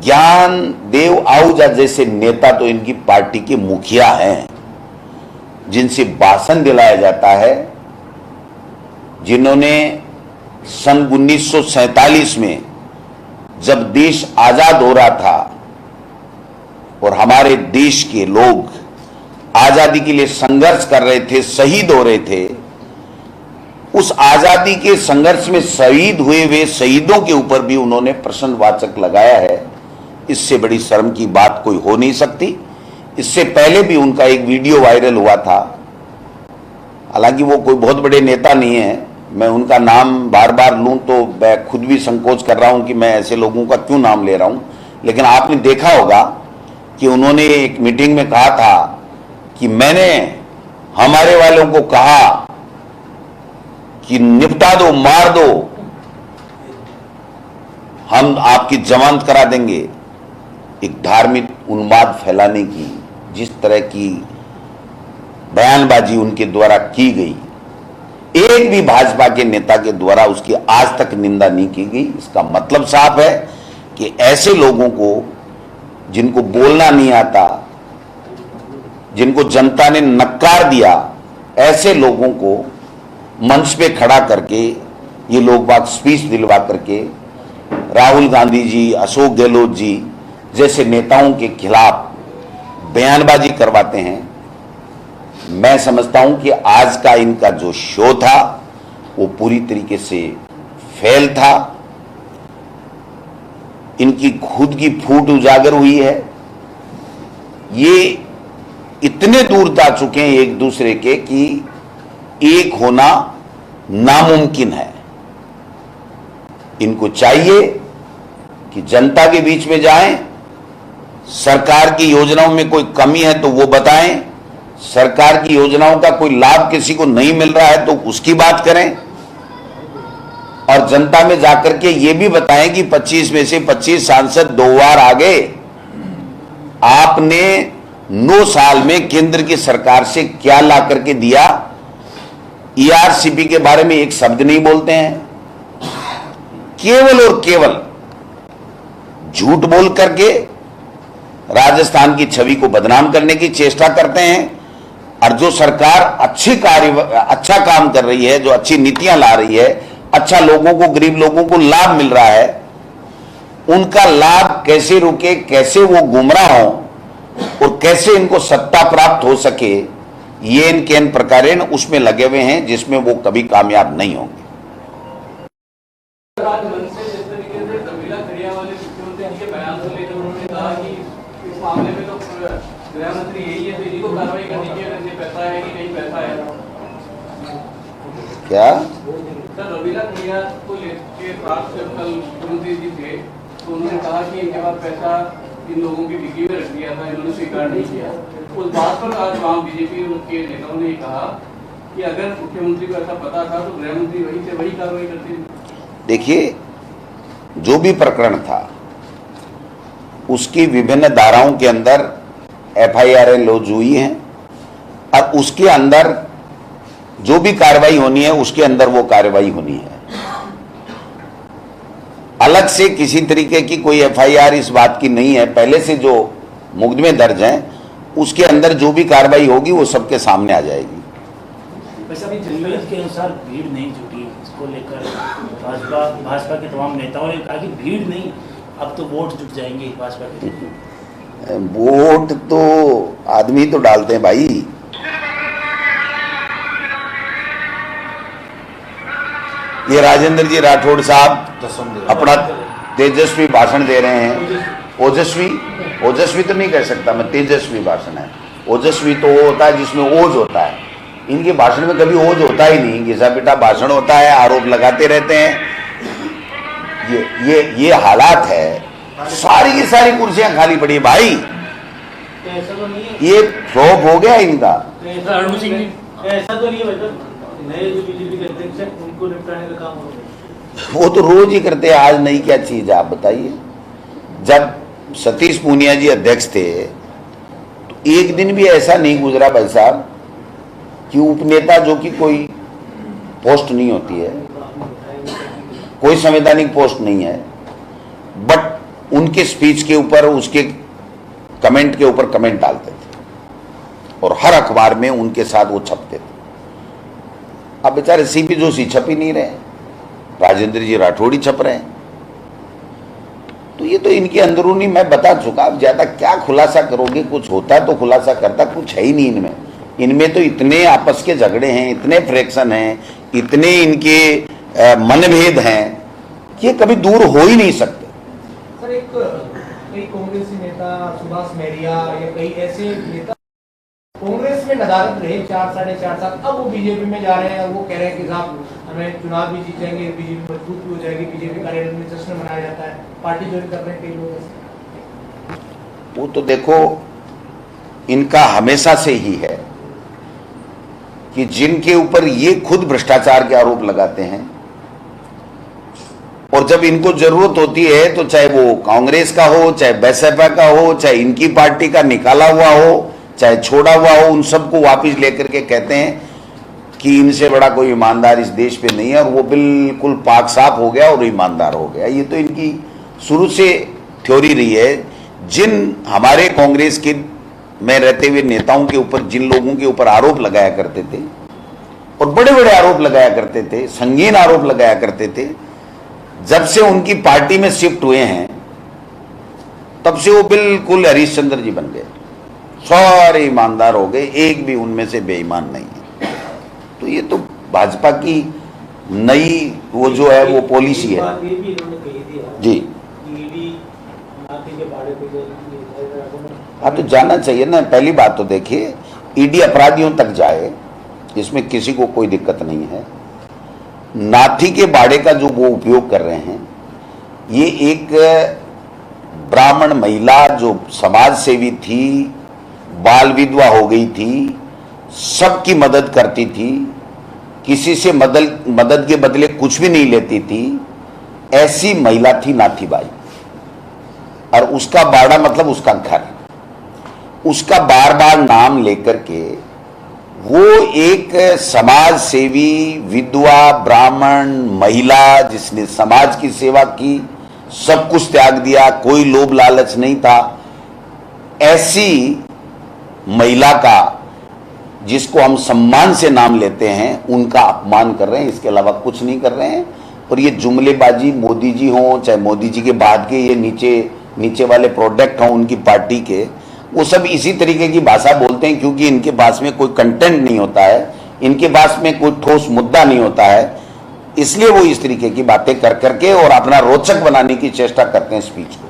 ज्ञान देव आहूजा जैसे नेता तो इनकी पार्टी के मुखिया हैं, जिनसे भाषण दिलाया जाता है, जिन्होंने सन 1947 में जब देश आजाद हो रहा था और हमारे देश के लोग आजादी के लिए संघर्ष कर रहे थे, शहीद हो रहे थे, उस आजादी के संघर्ष में शहीद हुए वे शहीदों के ऊपर भी उन्होंने प्रश्नवाचक लगाया है। इससे बड़ी शर्म की बात कोई हो नहीं सकती। इससे पहले भी उनका एक वीडियो वायरल हुआ था, हालांकि वो कोई बहुत बड़े नेता नहीं है, मैं उनका नाम बार बार लूं तो मैं खुद भी संकोच कर रहा हूं कि मैं ऐसे लोगों का क्यों नाम ले रहा हूं, लेकिन आपने देखा होगा कि उन्होंने एक मीटिंग में कहा था कि मैंने हमारे वालों को कहा कि निपटा दो, मार दो, हम आपकी जमानत करा देंगे। एक धार्मिक उन्माद फैलाने की जिस तरह की बयानबाजी उनके द्वारा की गई, एक भी भाजपा के नेता के द्वारा उसकी आज तक निंदा नहीं की गई। इसका मतलब साफ है कि ऐसे लोगों को, जिनको बोलना नहीं आता, जिनको जनता ने नकार दिया, ऐसे लोगों को मंच पे खड़ा करके ये लोग बात स्पीच दिलवा करके राहुल गांधी जी, अशोक गहलोत जी जैसे नेताओं के खिलाफ बयानबाजी करवाते हैं। मैं समझता हूं कि आज का इनका जो शो था वो पूरी तरीके से फेल था। इनकी खुद की फूट उजागर हुई है। ये इतने दूर जा चुके हैं एक दूसरे के कि एक होना नामुमकिन है। इनको चाहिए कि जनता के बीच में जाएं, सरकार की योजनाओं में कोई कमी है तो वो बताएं, सरकार की योजनाओं का कोई लाभ किसी को नहीं मिल रहा है तो उसकी बात करें, और जनता में जाकर के ये भी बताएं कि 25 में से 25 सांसद 2 बार आ गए। आपने 9 साल में केंद्र की सरकार से क्या ला करके दिया? ईआरसीपी के बारे में एक शब्द नहीं बोलते हैं। केवल और केवल झूठ बोल करके राजस्थान की छवि को बदनाम करने की चेष्टा करते हैं, और जो सरकार अच्छा काम कर रही है, जो अच्छी नीतियां ला रही है, अच्छा लोगों को, गरीब लोगों को लाभ मिल रहा है, उनका लाभ कैसे रुके, कैसे वो गुमराह हो और कैसे इनको सत्ता प्राप्त हो सके, ये इनके इन प्रकारेण उसमें लगे हुए हैं जिसमें वो कभी कामयाब नहीं होंगे। गृहमंत्री यही है, तो इन्हीं को कार्रवाई करनी चाहिए, पैसा है कि नहीं पैसा है। क्या सर, रवीला खड़िया को लेकर प्राप्त कल मुख्यमंत्री जी थे तो उन्होंने कहा कि इनके पास पैसा इन लोगों की डिग्गी में रख दिया था, इन्होंने स्वीकार नहीं किया। उस बात पर आज वहाँ बीजेपी के नेताओं ने कहा कि अगर मुख्यमंत्री को ऐसा पता था तो गृहमंत्री वही से वही कार्रवाई करते। देखिए, जो भी प्रकरण था उसकी विभिन्न धाराओं के अंदर FIR लॉन्च हुई है, और उसके अंदर जो भी कार्रवाई होनी है उसके अंदर वो कार्रवाई होनी है। अलग से किसी तरीके की कोई FIR इस बात की नहीं है। पहले से जो मुकदमे दर्ज हैं उसके अंदर जो भी कार्रवाई होगी वो सबके सामने आ जाएगी। वैसे अभी जमहूरियत के अनुसार भीड़ नहीं जुटी, इसको लेकर भाजपा के तमाम नेताओं ने कहा कि भीड़ नहीं, अब तो वोट जुट जाएंगे भाजपा के। वोट तो आदमी तो डालते हैं भाई। ये राजेंद्र जी राठौड़ साहब अपना तेजस्वी भाषण दे रहे हैं। ओजस्वी तो नहीं कह सकता मैं, तेजस्वी भाषण है। ओजस्वी तो वो होता है जिसमें ओज होता है, इनके भाषण में कभी ओज होता ही नहीं, घिसा पिटा भाषण होता है, आरोप लगाते रहते हैं। ये हालात है। सारी की सारी कुर्सियां खाली पड़ी है भाई, ये फ्लॉप हो गया इनका। ऐसा तो नहीं है, नए जो बीजेपी के अध्यक्ष हैं उनको निपटाने का काम हो रहा है। वो तो रोज ही करते हैं, आज नहीं क्या चीज है आप बताइए। जब सतीश पूनिया जी अध्यक्ष थे तो एक दिन भी ऐसा नहीं गुजरा भाई साहब कि उपनेता, जो कि कोई पोस्ट नहीं होती है, कोई संवैधानिक पोस्ट नहीं है, बट उनके स्पीच के ऊपर, उसके कमेंट के ऊपर कमेंट डालते थे और हर अखबार में उनके साथ वो छपते थे। अब बेचारे सीपी जोशी छप ही नहीं रहे, राजेंद्र जी राठौड़ ही छप रहे हैं। तो ये तो इनकी अंदरूनी मैं बता चुका, अब ज्यादा क्या खुलासा करोगे? कुछ होता तो खुलासा करता, कुछ है ही नहीं इनमें। इनमें तो इतने आपस के झगड़े हैं, इतने फ्रैक्शन हैं, इतने इनके मनभेद हैं कि ये कभी दूर हो ही नहीं सकते। सर, कई कांग्रेसी नेता सुभाष मेहरिया या कई ऐसे नेता कांग्रेस में नदारत रहे 4 साढ़े 4 साल, अब वो बीजेपी में जा रहे हैं और वो कह रहे हैं कि साहब हमें चुनाव भी जीत जाएंगे, बीजेपी मजबूत भी हो जाएगी, बीजेपी कार्यालय में जश्न मनाया जाता है, पार्टी ज्वाइन कर रहे हैं कई लोग। वो तो देखो, इनका हमेशा से ही है कि जिनके ऊपर ये खुद भ्रष्टाचार के आरोप लगाते हैं और जब इनको जरूरत होती है तो चाहे वो कांग्रेस का हो, चाहे बसपा का हो, चाहे इनकी पार्टी का निकाला हुआ हो, चाहे छोड़ा हुआ हो, उन सबको वापस लेकर के कहते हैं कि इनसे बड़ा कोई ईमानदार इस देश पे नहीं है और वो बिल्कुल पाक साफ हो गया और ईमानदार हो गया। ये तो इनकी शुरू से थ्योरी रही है। जिन हमारे कांग्रेस के में रहते हुए नेताओं के ऊपर, जिन लोगों के ऊपर आरोप लगाया करते थे और बड़े बड़े आरोप लगाया करते थे, संगीन आरोप लगाया करते थे, जब से उनकी पार्टी में शिफ्ट हुए हैं तब से वो बिल्कुल हरीशचंद्र जी बन गए, सारे ईमानदार हो गए, एक भी उनमें से बेईमान नहीं है। तो ये तो भाजपा की नई वो जो है वो पॉलिसी है जी। हाँ, तो जाना चाहिए ना। पहली बात तो देखिए, ईडी अपराधियों तक जाए, इसमें किसी को कोई दिक्कत नहीं है। नाथी के बाड़े का जो वो उपयोग कर रहे हैं, ये एक ब्राह्मण महिला जो समाज सेवी थी, बाल विधवा हो गई थी, सबकी मदद करती थी, किसी से मदद के बदले कुछ भी नहीं लेती थी, ऐसी महिला थी नाथीबाई। और उसका बाड़ा मतलब उसका घर, उसका बार बार नाम लेकर के वो एक समाज सेवी विधवा ब्राह्मण महिला जिसने समाज की सेवा की, सब कुछ त्याग दिया, कोई लोभ लालच नहीं था, ऐसी महिला का जिसको हम सम्मान से नाम लेते हैं, उनका अपमान कर रहे हैं, इसके अलावा कुछ नहीं कर रहे हैं। और ये जुमलेबाजी मोदी जी हों, चाहे मोदी जी के बाद के ये नीचे वाले प्रोडक्ट हों उनकी पार्टी के, वो सब इसी तरीके की भाषा बोलते हैं क्योंकि इनके पास में कोई कंटेंट नहीं होता है, इनके पास में कोई ठोस मुद्दा नहीं होता है, इसलिए वो इस तरीके की बातें कर करके और अपना रोचक बनाने की चेष्टा करते हैं स्पीच को।